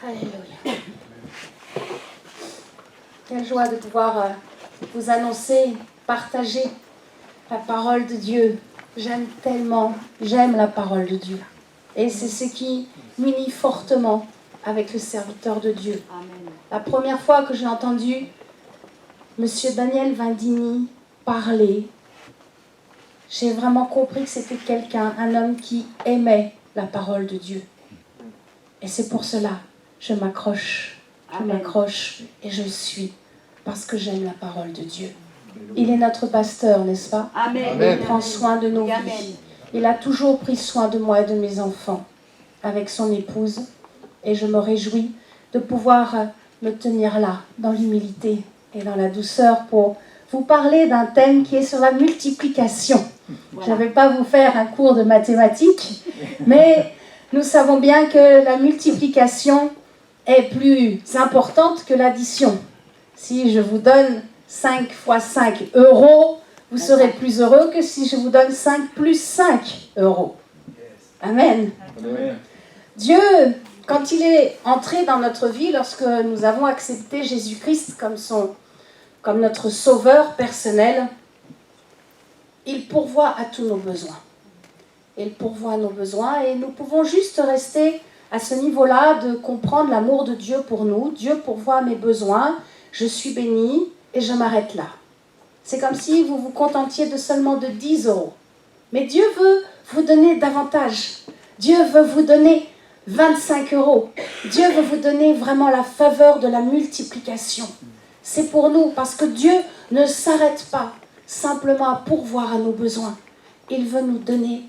Alléluia. Quelle joie de pouvoir vous annoncer, partager la parole de Dieu. J'aime la parole de Dieu. Et c'est ce qui m'unit fortement avec le serviteur de Dieu. Amen. La première fois que j'ai entendu M. Daniel Vindini parler, j'ai vraiment compris que c'était quelqu'un, un homme qui aimait la parole de Dieu. Et c'est pour cela je m'accroche et je suis, parce que j'aime la parole de Dieu. Il est notre pasteur, n'est-ce pas? Amen. Il prend soin de nos vies. Il a toujours pris soin de moi et de mes enfants, avec son épouse. Et je me réjouis de pouvoir me tenir là, dans l'humilité et dans la douceur, pour vous parler d'un thème qui est sur la multiplication. Voilà. Je ne vais pas vous faire un cours de mathématiques, mais nous savons bien que la multiplication est plus importante que l'addition. Si je vous donne 5 fois 5 euros, vous serez plus heureux que si je vous donne 5 plus 5 euros. Amen. Amen. Dieu, quand il est entré dans notre vie, lorsque nous avons accepté Jésus-Christ comme notre sauveur personnel, il pourvoit à tous nos besoins. Il pourvoit à nos besoins et nous pouvons juste rester à ce niveau-là de comprendre l'amour de Dieu pour nous. Dieu pourvoit à mes besoins, je suis bénie et je m'arrête là. C'est comme si vous vous contentiez de seulement de 10 euros. Mais Dieu veut vous donner davantage. Dieu veut vous donner 25 euros. Dieu veut vous donner vraiment la faveur de la multiplication. C'est pour nous, parce que Dieu ne s'arrête pas simplement à pourvoir à nos besoins. Il veut nous donner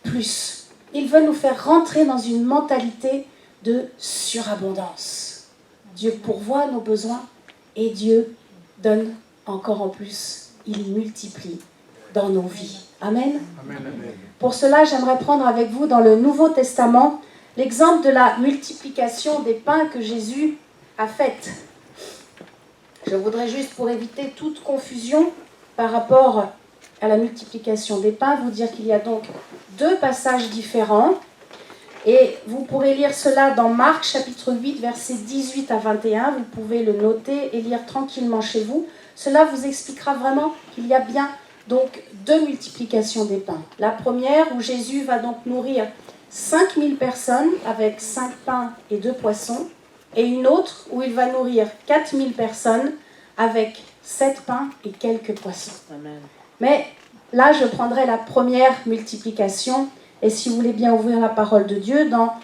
plus. Il veut nous faire rentrer dans une mentalité de surabondance. Dieu pourvoit à nos besoins et Dieu donne encore en plus. Il multiplie dans nos vies. Amen. Amen, amen. Pour cela, j'aimerais prendre avec vous dans le Nouveau Testament l'exemple de la multiplication des pains que Jésus a faite. Je voudrais juste, pour éviter toute confusion par rapport à la multiplication des pains, vous dire qu'il y a donc 2 passages différents. Et vous pourrez lire cela dans Marc chapitre 8, versets 18 à 21. Vous pouvez le noter et lire tranquillement chez vous. Cela vous expliquera vraiment qu'il y a bien donc 2 multiplications des pains. La première où Jésus va donc nourrir 5000 personnes avec 5 pains et 2 poissons. Et une autre où il va nourrir 4000 personnes avec 7 pains et quelques poissons. Amen. Mais là, je prendrai la première multiplication. Et si vous voulez bien ouvrir la parole de Dieu dans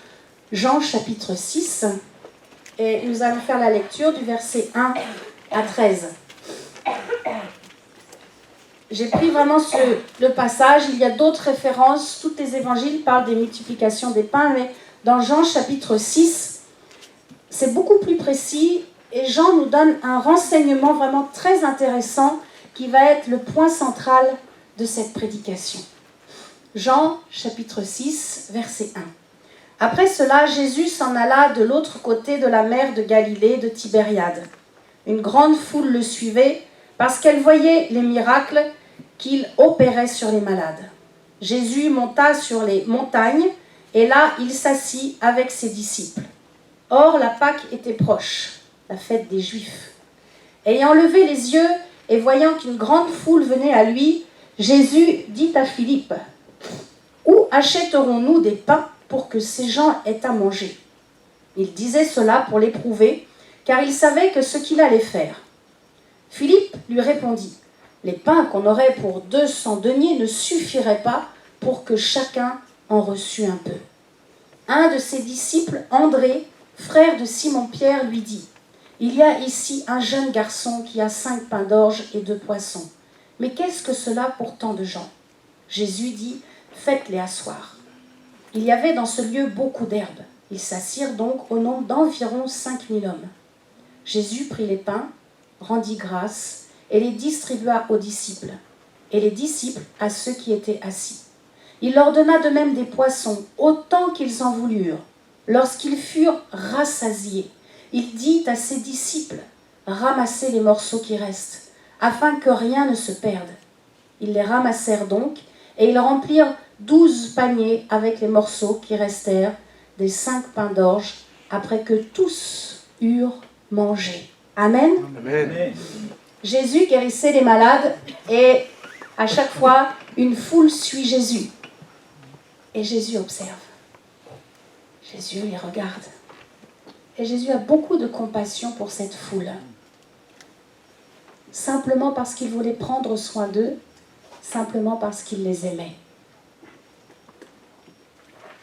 Jean chapitre 6. Et nous allons faire la lecture du verset 1 à 13. J'ai pris vraiment le passage. Il y a d'autres références. Tous les évangiles parlent des multiplications des pains. Mais dans Jean chapitre 6, c'est beaucoup plus précis. Et Jean nous donne un renseignement vraiment très intéressant qui va être le point central de cette prédication. Jean, chapitre 6, verset 1. Après cela, Jésus s'en alla de l'autre côté de la mer de Galilée, de Tibériade. Une grande foule le suivait parce qu'elle voyait les miracles qu'il opérait sur les malades. Jésus monta sur les montagnes et là, il s'assit avec ses disciples. Or, la Pâque était proche, la fête des Juifs. Ayant levé les yeux et voyant qu'une grande foule venait à lui, Jésus dit à Philippe, « Où achèterons-nous des pains pour que ces gens aient à manger ?» Il disait cela pour l'éprouver, car il savait que ce qu'il allait faire. Philippe lui répondit, « Les pains qu'on aurait pour 200 deniers ne suffiraient pas pour que chacun en reçût un peu. » Un de ses disciples, André, frère de Simon-Pierre, lui dit, « Il y a ici un jeune garçon qui a 5 pains d'orge et 2 poissons. Mais qu'est-ce que cela pour tant de gens ?» Jésus dit, « Faites-les asseoir. » Il y avait dans ce lieu beaucoup d'herbes. Ils s'assirent donc au nombre d'environ 5000 hommes. Jésus prit les pains, rendit grâce et les distribua aux disciples, et les disciples à ceux qui étaient assis. Il leur donna de même des poissons, autant qu'ils en voulurent. Lorsqu'ils furent rassasiés, il dit à ses disciples, « Ramassez les morceaux qui restent, afin que rien ne se perde. » Ils les ramassèrent donc, et ils remplirent 12 paniers avec les morceaux qui restèrent des 5 pains d'orge après que tous eurent mangé. Amen. Amen. Jésus guérissait les malades et à chaque fois, une foule suit Jésus. Et Jésus observe. Jésus les regarde. Et Jésus a beaucoup de compassion pour cette foule. Simplement parce qu'il voulait prendre soin d'eux, simplement parce qu'il les aimait.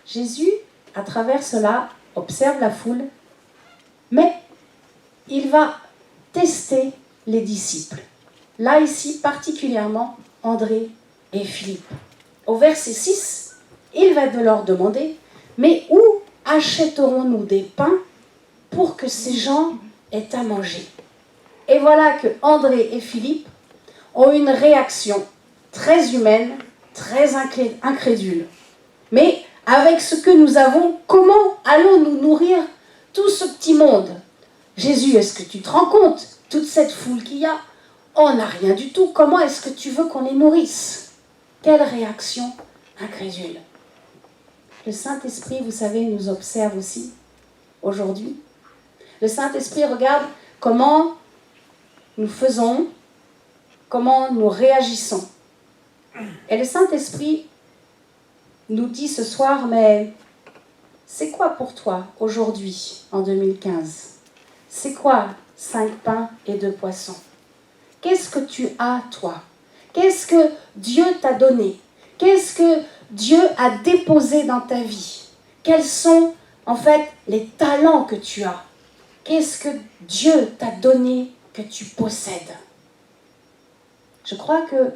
Jésus, à travers cela, observe la foule, mais il va tester les disciples. Là, ici, particulièrement, André et Philippe. Au verset 6, il va leur demander, mais où achèterons-nous des pains pour que ces gens aient à manger? Et voilà que André et Philippe ont une réaction très humaine, très incrédule. Mais avec ce que nous avons, comment allons-nous nourrir tout ce petit monde? Jésus, est-ce que tu te rends compte? Toute cette foule qu'il y a, on n'a rien du tout. Comment est-ce que tu veux qu'on les nourrisse? Quelle réaction incrédule. Le Saint-Esprit, vous savez, nous observe aussi aujourd'hui. Le Saint-Esprit regarde comment nous faisons, comment nous réagissons. Et le Saint-Esprit nous dit ce soir, mais c'est quoi pour toi aujourd'hui, en 2015? C'est quoi 5 pains et 2 poissons? Qu'est-ce que tu as, toi? Qu'est-ce que Dieu t'a donné? Qu'est-ce que Dieu a déposé dans ta vie? Quels sont, en fait, les talents que tu as? Qu'est-ce que Dieu t'a donné que tu possèdes? Je crois que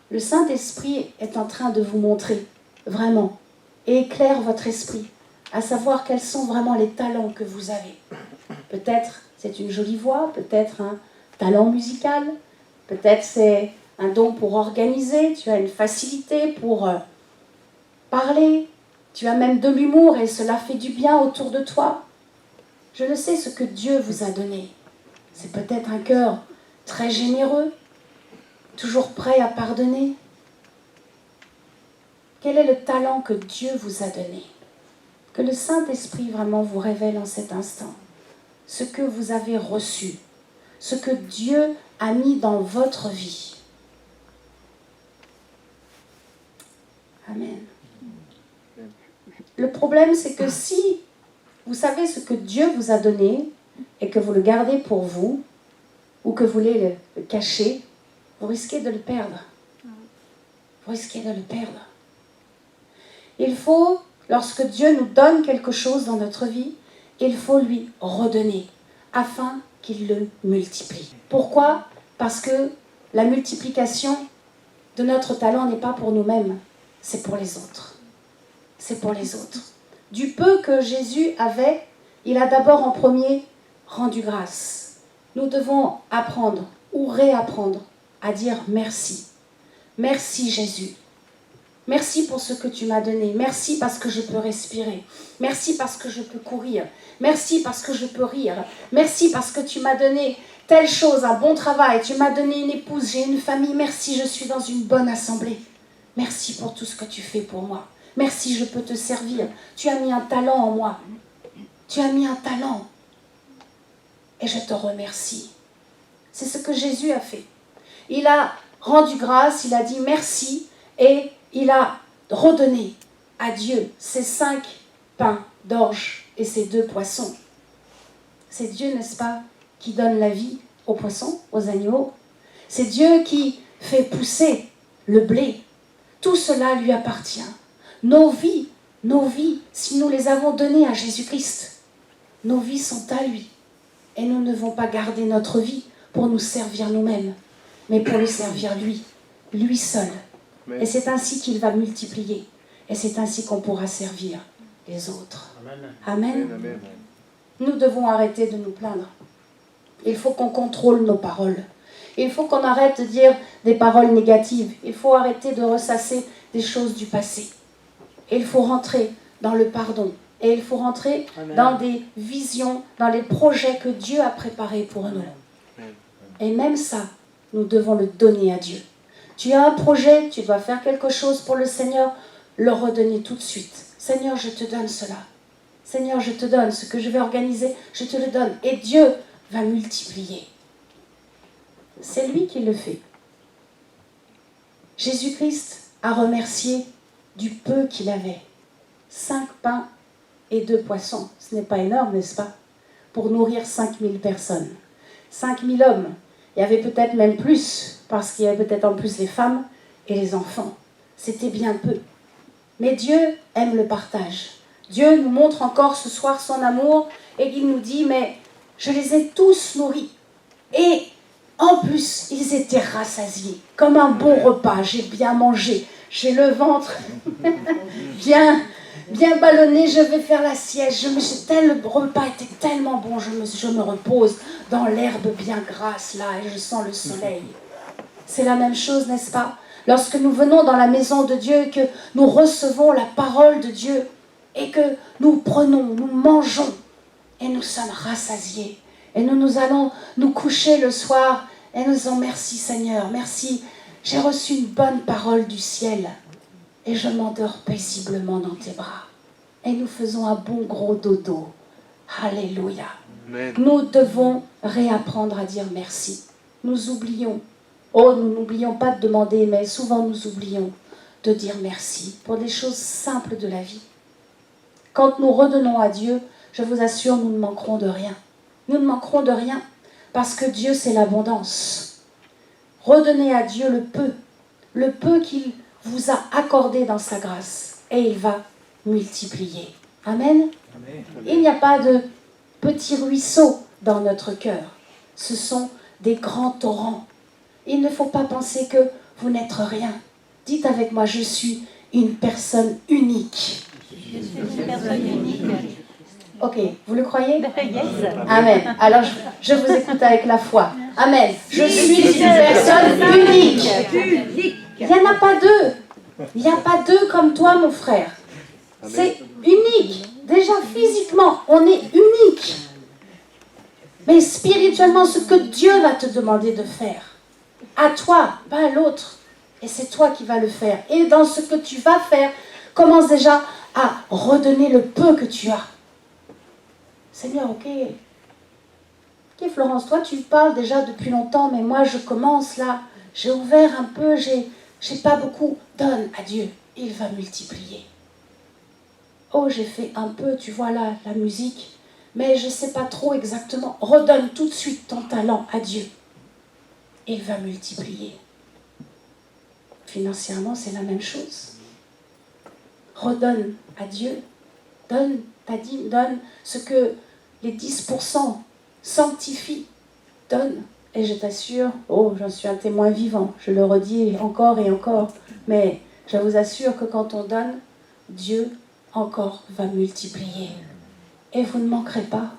le Saint-Esprit est en train de vous montrer, vraiment, et éclaire votre esprit, à savoir quels sont vraiment les talents que vous avez. Peut-être c'est une jolie voix, peut-être un talent musical, peut-être c'est un don pour organiser, tu as une facilité pour parler, tu as même de l'humour et cela fait du bien autour de toi. Je ne sais ce que Dieu vous a donné. C'est peut-être un cœur très généreux, toujours prêt à pardonner. Quel est le talent que Dieu vous a donné? Que le Saint-Esprit vraiment vous révèle en cet instant ce que vous avez reçu, ce que Dieu a mis dans votre vie. Amen. Le problème, c'est que si vous savez ce que Dieu vous a donné et que vous le gardez pour vous, ou que vous voulez le cacher, vous risquez de le perdre. Vous risquez de le perdre. Il faut, lorsque Dieu nous donne quelque chose dans notre vie, il faut lui redonner, afin qu'il le multiplie. Pourquoi? Parce que la multiplication de notre talent n'est pas pour nous-mêmes, c'est pour les autres. C'est pour les autres. Du peu que Jésus avait, il a d'abord en premier rendu grâce. Nous devons apprendre ou réapprendre à dire merci. Merci Jésus. Merci pour ce que tu m'as donné. Merci parce que je peux respirer. Merci parce que je peux courir. Merci parce que je peux rire. Merci parce que tu m'as donné telle chose, un bon travail. Tu m'as donné une épouse, j'ai une famille. Merci, je suis dans une bonne assemblée. Merci pour tout ce que tu fais pour moi. Merci, je peux te servir. Tu as mis un talent en moi. Tu as mis un talent. Et je te remercie. C'est ce que Jésus a fait. Il a rendu grâce, il a dit merci et il a redonné à Dieu ses 5 pains d'orge et ses 2 poissons. C'est Dieu, n'est-ce pas, qui donne la vie aux poissons, aux animaux. C'est Dieu qui fait pousser le blé. Tout cela lui appartient. Nos vies, si nous les avons données à Jésus-Christ, nos vies sont à lui. Et nous ne devons pas garder notre vie pour nous servir nous-mêmes, mais pour le servir lui seul. Et c'est ainsi qu'il va multiplier. Et c'est ainsi qu'on pourra servir les autres. Amen. Amen. Nous devons arrêter de nous plaindre. Il faut qu'on contrôle nos paroles. Il faut qu'on arrête de dire des paroles négatives. Il faut arrêter de ressasser des choses du passé. Et il faut rentrer dans le pardon. Et il faut rentrer dans des visions, dans les projets que Dieu a préparés pour nous. Et même ça, nous devons le donner à Dieu. Tu as un projet, tu dois faire quelque chose pour le Seigneur, le redonner tout de suite. Seigneur, je te donne cela. Seigneur, je te donne ce que je vais organiser, je te le donne. Et Dieu va multiplier. C'est lui qui le fait. Jésus-Christ a remercié du peu qu'il avait. 5 pains et 2 poissons. Ce n'est pas énorme, n'est-ce pas? Pour nourrir 5000 personnes. 5000 hommes. Il y avait peut-être même plus, parce qu'il y avait peut-être en plus les femmes et les enfants. C'était bien peu. Mais Dieu aime le partage. Dieu nous montre encore ce soir son amour et il nous dit, mais je les ai tous nourris. Et en plus, ils étaient rassasiés, comme un bon repas. J'ai bien mangé, j'ai le ventre bien ballonné, je vais faire la sieste. Le repas était tellement bon, je me repose dans l'herbe bien grasse là et je sens le soleil. C'est la même chose, n'est-ce pas? Lorsque nous venons dans la maison de Dieu et que nous recevons la parole de Dieu et que nous prenons, nous mangeons et nous sommes rassasiés. Et nous allons nous coucher le soir et nous disons merci Seigneur, merci, j'ai reçu une bonne parole du ciel et je m'endors paisiblement dans tes bras. Et nous faisons un bon gros dodo. Alléluia. Amen. Nous devons réapprendre à dire merci. Nous oublions. Oh, nous n'oublions pas de demander, mais souvent nous oublions de dire merci pour des choses simples de la vie. Quand nous redonnons à Dieu, je vous assure, nous ne manquerons de rien. Nous ne manquerons de rien parce que Dieu, c'est l'abondance. Redonnez à Dieu le peu qu'il vous a accordé dans sa grâce et il va multiplier. Amen. Amen. Il n'y a pas de petits ruisseaux dans notre cœur. Ce sont des grands torrents. Il ne faut pas penser que vous n'êtes rien. Dites avec moi, je suis une personne unique. Je suis une personne unique. Ok, vous le croyez? Yes. Amen. Alors je vous écoute avec la foi. Amen. Je suis une personne unique. Il n'y en a pas deux. Il n'y a pas deux comme toi, mon frère. C'est unique. Déjà physiquement, on est unique. Mais spirituellement, ce que Dieu va te demander de faire, à toi, pas à l'autre. Et c'est toi qui vas le faire. Et dans ce que tu vas faire, commence déjà à redonner le peu que tu as. Seigneur, ok, Florence, toi tu parles déjà depuis longtemps, mais moi je commence là, j'ai ouvert un peu, j'ai pas beaucoup. Donne à Dieu, il va multiplier. Oh, j'ai fait un peu, tu vois là, la musique, mais je ne sais pas trop exactement. Redonne tout de suite ton talent à Dieu. Il va multiplier. Financièrement, c'est la même chose. Redonne à Dieu. Donne ta dîme, donne ce que les 10% sanctifient. Donne. Et je t'assure, oh, j'en suis un témoin vivant, je le redis encore et encore, mais je vous assure que quand on donne, Dieu encore va multiplier. Et vous ne manquerez pas.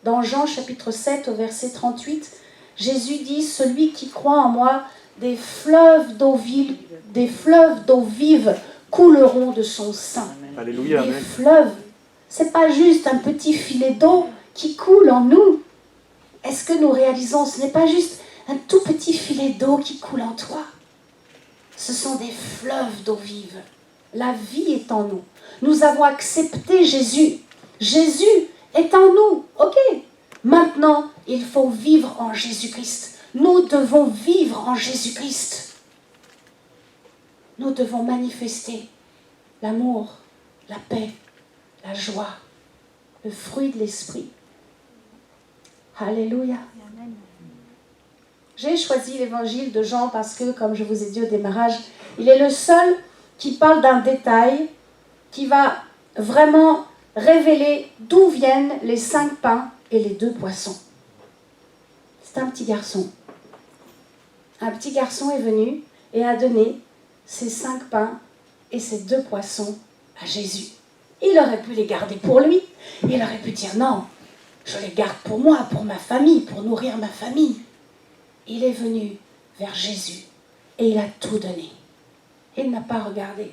Dans Jean chapitre 7 au verset 38, Jésus dit, celui qui croit en moi, des fleuves d'eau vive couleront de son sein. Alléluia, des amen. Fleuves. C'est pas juste un petit filet d'eau qui coule en nous. Est-ce que nous réalisons, ce n'est pas juste un tout petit filet d'eau qui coule en toi. Ce sont des fleuves d'eau vive. La vie est en nous. Nous avons accepté Jésus. Jésus est en nous. Ok. Maintenant, il faut vivre en Jésus-Christ. Nous devons vivre en Jésus-Christ. Nous devons manifester l'amour, la paix, la joie, le fruit de l'esprit. Alléluia. J'ai choisi l'évangile de Jean parce que, comme je vous ai dit au démarrage, il est le seul qui parle d'un détail qui va vraiment révéler d'où viennent les 5 pains et les 2 poissons. C'est un petit garçon. Un petit garçon est venu et a donné ces 5 pains et ces 2 poissons à Jésus. Il aurait pu les garder pour lui. Il aurait pu dire non, je les garde pour moi, pour ma famille, pour nourrir ma famille. Il est venu vers Jésus et il a tout donné. Il n'a pas regardé.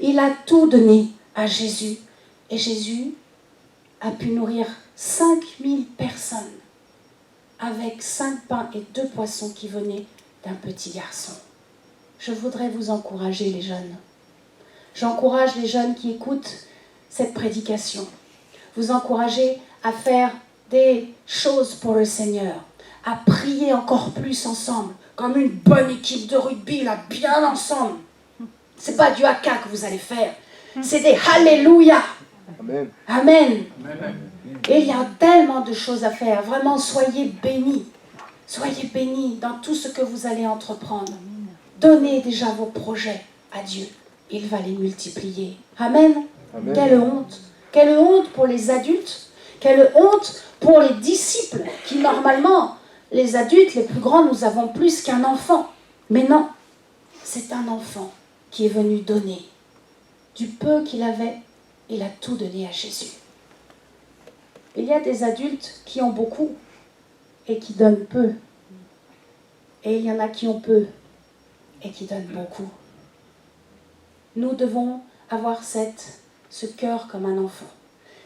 Il a tout donné à Jésus. Et Jésus a pu nourrir 5000 personnes avec 5 pains et 2 poissons qui venaient d'un petit garçon. Je voudrais vous encourager, les jeunes. J'encourage les jeunes qui écoutent cette prédication. vous encourager à faire des choses pour le Seigneur, à prier encore plus ensemble, comme une bonne équipe de rugby, là, bien ensemble. C'est pas du haka que vous allez faire, c'est des Alléluia. Amen. Amen. Et il y a tellement de choses à faire. Vraiment, soyez bénis. Soyez bénis dans tout ce que vous allez entreprendre. Donnez déjà vos projets à Dieu. Il va les multiplier. Amen. Amen. Quelle honte. Quelle honte pour les adultes. Quelle honte pour les disciples qui, normalement, les adultes, les plus grands, nous avons plus qu'un enfant. Mais non, c'est un enfant qui est venu donner. Du peu qu'il avait, il a tout donné à Jésus. Il y a des adultes qui ont beaucoup et qui donnent peu. Et il y en a qui ont peu et qui donnent beaucoup. Nous devons avoir ce cœur comme un enfant.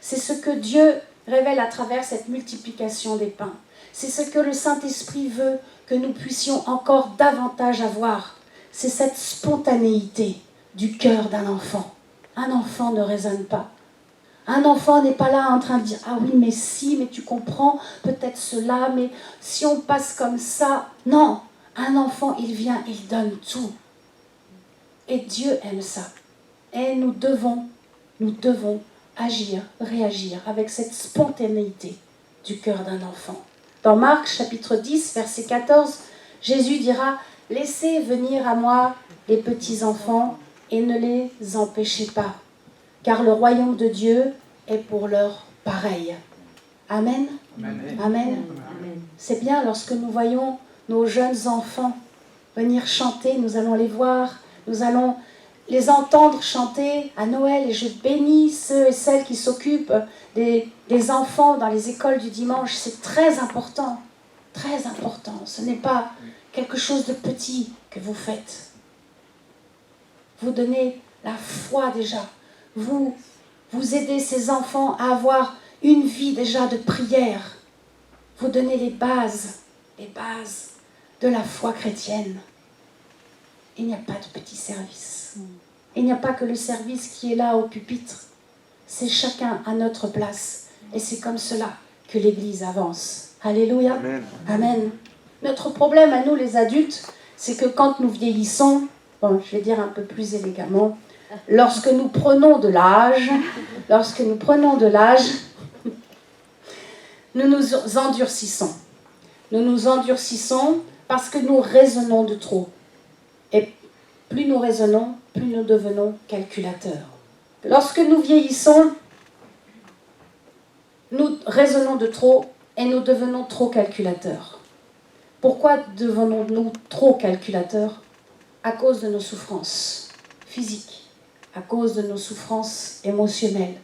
C'est ce que Dieu révèle à travers cette multiplication des pains. C'est ce que le Saint-Esprit veut que nous puissions encore davantage avoir. C'est cette spontanéité du cœur d'un enfant. Un enfant ne raisonne pas. Un enfant n'est pas là en train de dire « Ah oui, mais si, mais tu comprends, peut-être cela, mais si on passe comme ça... » Non, un enfant, il vient, il donne tout. Et Dieu aime ça. Et nous devons agir, réagir avec cette spontanéité du cœur d'un enfant. Dans Marc, chapitre 10, verset 14, Jésus dira « Laissez venir à moi les petits-enfants et ne les empêchez pas, car le royaume de Dieu est pour leur pareil. » Amen. Amen. Amen. C'est bien lorsque nous voyons nos jeunes enfants venir chanter, nous allons les voir, nous allons les entendre chanter à Noël, et je bénis ceux et celles qui s'occupent des enfants dans les écoles du dimanche. C'est très important, très important. Ce n'est pas quelque chose de petit que vous faites. Vous donnez la foi déjà. Vous aidez ces enfants à avoir une vie déjà de prière. Vous donnez les bases de la foi chrétienne. Il n'y a pas de petit service. Il n'y a pas que le service qui est là au pupitre. C'est chacun à notre place. Et c'est comme cela que l'Église avance. Alléluia. Amen. Amen. Notre problème à nous les adultes, c'est que quand nous vieillissons, bon, je vais dire un peu plus élégamment, lorsque nous prenons de l'âge, nous nous endurcissons. Nous nous endurcissons parce que nous raisonnons de trop. Et plus nous raisonnons, plus nous devenons calculateurs. Lorsque nous vieillissons, nous raisonnons de trop et nous devenons trop calculateurs. Pourquoi devenons-nous trop calculateurs? À cause de nos souffrances physiques, à cause de nos souffrances émotionnelles,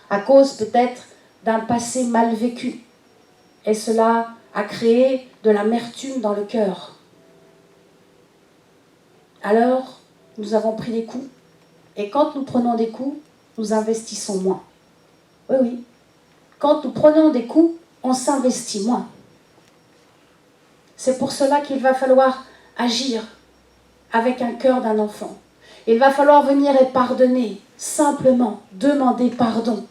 à cause peut-être d'un passé mal vécu. Et cela a créé de l'amertume dans le cœur. Alors, nous avons pris des coups. Et quand nous prenons des coups, nous investissons moins. Oui, oui. Quand nous prenons des coups, on s'investit moins. C'est pour cela qu'il va falloir agir avec un cœur d'un enfant. Il va falloir venir et pardonner, simplement demander pardon.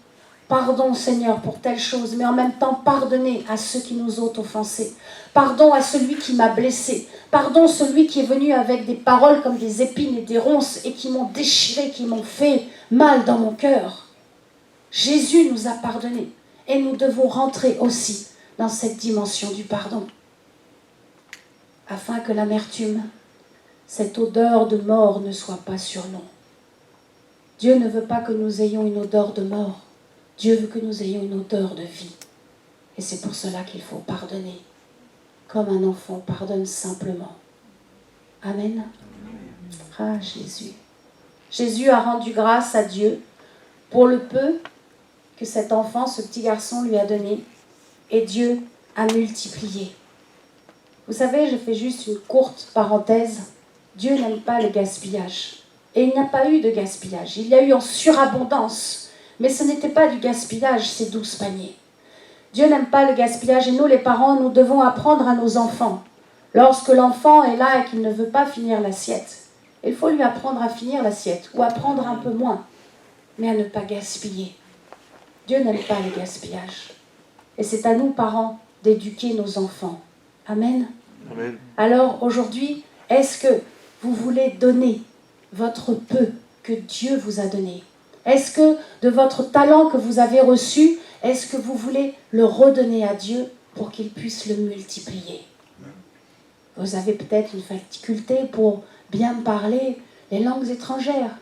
Pardon Seigneur pour telle chose, mais en même temps pardonner à ceux qui nous ont offensés. Pardon à celui qui m'a blessé. Pardon celui qui est venu avec des paroles comme des épines et des ronces et qui m'ont déchiré, qui m'ont fait mal dans mon cœur. Jésus nous a pardonné et nous devons rentrer aussi dans cette dimension du pardon. Afin que l'amertume, cette odeur de mort ne soit pas sur nous. Dieu ne veut pas que nous ayons une odeur de mort. Dieu veut que nous ayons une odeur de vie. Et c'est pour cela qu'il faut pardonner. Comme un enfant pardonne simplement. Amen. Ah, Jésus. Jésus a rendu grâce à Dieu pour le peu que cet enfant, ce petit garçon lui a donné. Et Dieu a multiplié. Vous savez, je fais juste une courte parenthèse. Dieu n'aime pas le gaspillage. Et il n'y a pas eu de gaspillage. Il y a eu en surabondance. Mais ce n'était pas du gaspillage, ces 12 paniers. Dieu n'aime pas le gaspillage et nous, les parents, nous devons apprendre à nos enfants. Lorsque l'enfant est là et qu'il ne veut pas finir l'assiette, il faut lui apprendre à finir l'assiette ou à prendre un peu moins, mais à ne pas gaspiller. Dieu n'aime pas le gaspillage. Et c'est à nous, parents, d'éduquer nos enfants. Amen. Amen. Alors aujourd'hui, est-ce que vous voulez donner votre peu que Dieu vous a donné? Est-ce que de votre talent que vous avez reçu, est-ce que vous voulez le redonner à Dieu pour qu'il puisse le multiplier? Vous avez peut-être une faculté pour bien parler les langues étrangères,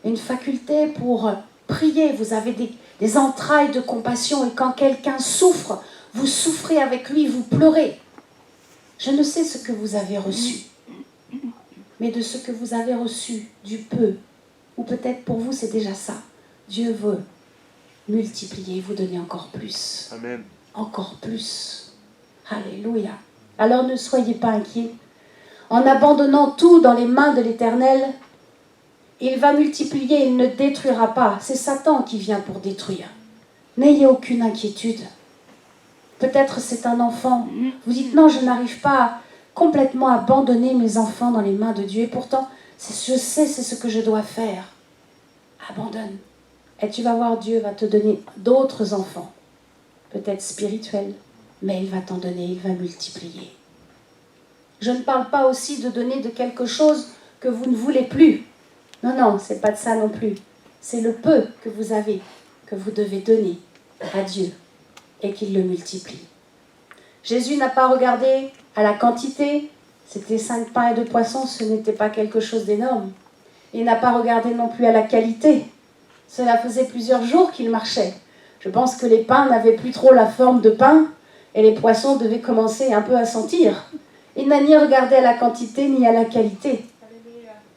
une faculté pour prier, vous avez des entrailles de compassion et quand quelqu'un souffre, vous souffrez avec lui, vous pleurez. Je ne sais ce que vous avez reçu, mais de ce que vous avez reçu, du peu, ou peut-être pour vous c'est déjà ça, Dieu veut multiplier, vous donner encore plus. Amen. Encore plus. Alléluia. Alors ne soyez pas inquiets. En abandonnant tout dans les mains de l'Éternel, il va multiplier, il ne détruira pas. C'est Satan qui vient pour détruire. N'ayez aucune inquiétude. Peut-être c'est un enfant. Vous dites non, je n'arrive pas complètement à abandonner mes enfants dans les mains de Dieu. Et pourtant, je sais, c'est ce que je dois faire. Abandonne. Et tu vas voir, Dieu va te donner d'autres enfants. Peut-être spirituels, mais il va t'en donner, il va multiplier. Je ne parle pas aussi de donner de quelque chose que vous ne voulez plus. Non, non, c'est pas de ça non plus. C'est le peu que vous avez, que vous devez donner à Dieu et qu'il le multiplie. Jésus n'a pas regardé à la quantité, c'était 5 pains et 2 poissons, ce n'était pas quelque chose d'énorme. Il n'a pas regardé non plus à la qualité. Cela faisait plusieurs jours qu'il marchait. Je pense que les pains n'avaient plus trop la forme de pain et les poissons devaient commencer un peu à sentir. Il n'a ni regardé à la quantité ni à la qualité.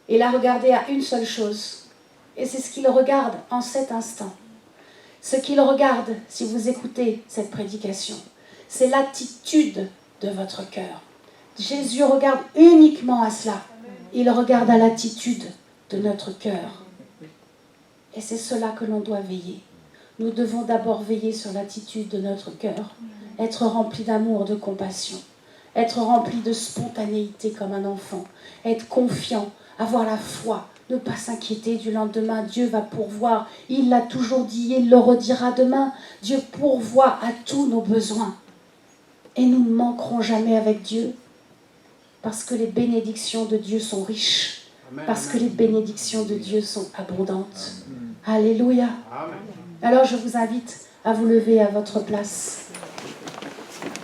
Il a regardé à une seule chose. Et c'est ce qu'il regarde en cet instant. Ce qu'il regarde, si vous écoutez cette prédication, c'est l'attitude de votre cœur. Jésus regarde uniquement à cela. Il regarde à l'attitude de notre cœur. Et c'est cela que l'on doit veiller. Nous devons d'abord veiller sur l'attitude de notre cœur, être rempli d'amour, de compassion, être rempli de spontanéité comme un enfant, être confiant, avoir la foi, ne pas s'inquiéter du lendemain. Dieu va pourvoir, il l'a toujours dit, il le redira demain. Dieu pourvoit à tous nos besoins. Et nous ne manquerons jamais avec Dieu, parce que les bénédictions de Dieu sont riches, parce que les bénédictions de Dieu sont abondantes. Alléluia. Alors je vous invite à vous lever à votre place.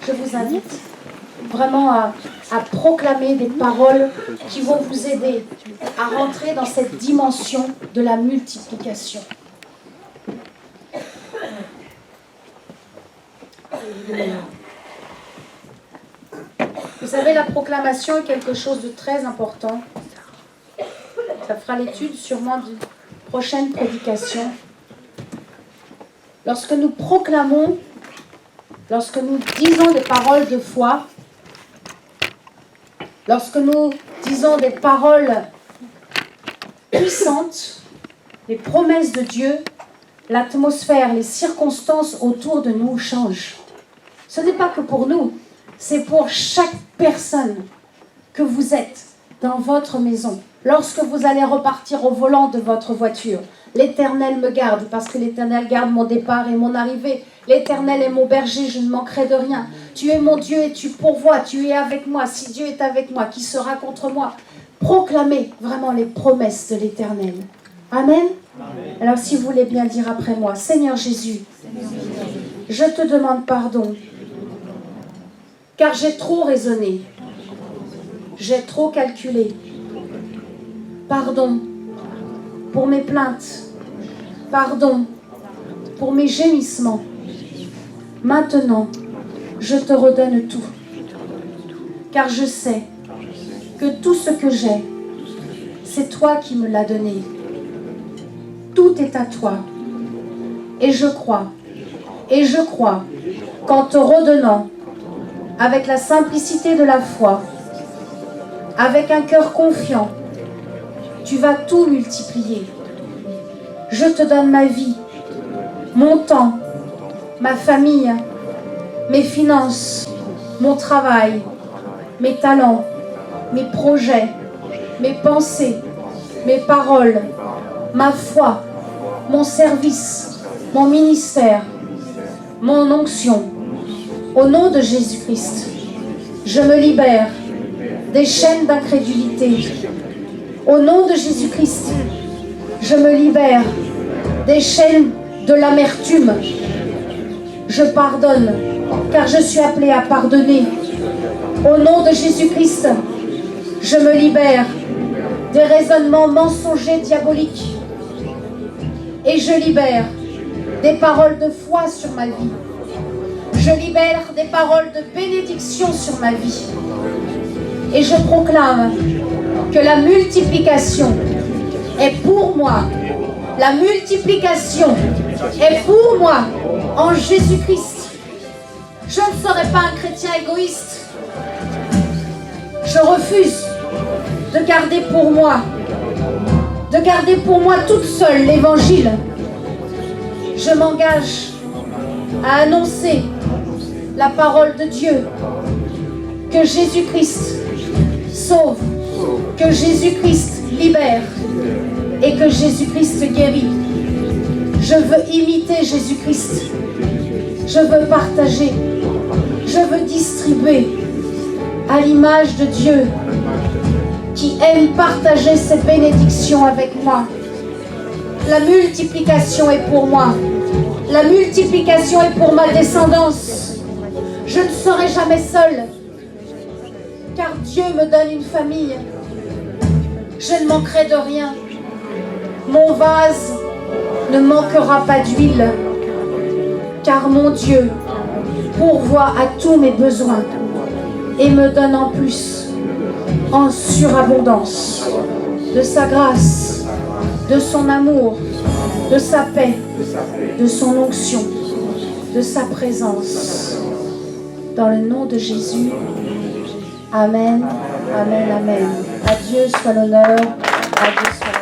Je vous invite vraiment à proclamer des paroles qui vont vous aider à rentrer dans cette dimension de la multiplication. Alléluia. Vous savez, la proclamation est quelque chose de très important. Ça fera l'étude sûrement d'une prochaine prédication. Lorsque nous proclamons, lorsque nous disons des paroles de foi, lorsque nous disons des paroles puissantes, les promesses de Dieu, l'atmosphère, les circonstances autour de nous changent. Ce n'est pas que pour nous, c'est pour chaque personne que vous êtes dans votre maison. Lorsque vous allez repartir au volant de votre voiture, l'Éternel me garde, parce que l'Éternel garde mon départ et mon arrivée. L'Éternel est mon berger, je ne manquerai de rien. Tu es mon Dieu et tu pourvois, tu es avec moi. Si Dieu est avec moi, qui sera contre moi? Proclamez vraiment les promesses de l'Éternel. Amen. Amen. Alors si vous voulez bien dire après moi, Seigneur Jésus, je te demande pardon, car j'ai trop raisonné, j'ai trop calculé. Pardon pour mes plaintes, pardon pour mes gémissements. Maintenant, je te redonne tout, car je sais que tout ce que j'ai, c'est toi qui me l'as donné. Tout est à toi. Et je crois qu'en te redonnant, avec la simplicité de la foi, avec un cœur confiant, tu vas tout multiplier. Je te donne ma vie, mon temps, ma famille, mes finances, mon travail, mes talents, mes projets, mes pensées, mes paroles, ma foi, mon service, mon ministère, mon onction. Au nom de Jésus-Christ, je me libère des chaînes d'incrédulité. Au nom de Jésus-Christ, je me libère des chaînes de l'amertume. Je pardonne, car je suis appelé à pardonner. Au nom de Jésus-Christ, je me libère des raisonnements mensongers diaboliques. Et je libère des paroles de foi sur ma vie. Je libère des paroles de bénédiction sur ma vie. Et je proclame que la multiplication est pour moi. La multiplication est pour moi en Jésus-Christ. Je ne serai pas un chrétien égoïste. Je refuse de garder pour moi toute seule l'évangile. Je m'engage à annoncer la parole de Dieu, que Jésus-Christ sauve, que Jésus-Christ libère et que Jésus-Christ guérit. Je veux imiter Jésus-Christ. Je veux partager. Je veux distribuer à l'image de Dieu qui aime partager ses bénédictions avec moi. La multiplication est pour moi. La multiplication est pour ma descendance. Je ne serai jamais seule, car Dieu me donne une famille. Je ne manquerai de rien. Mon vase ne manquera pas d'huile, car mon Dieu pourvoit à tous mes besoins et me donne en plus, en surabondance, de sa grâce, de son amour, de sa paix, de son onction, de sa présence. Dans le nom de Jésus, Amen, Amen, Amen. À Dieu soit l'honneur, à Dieu soit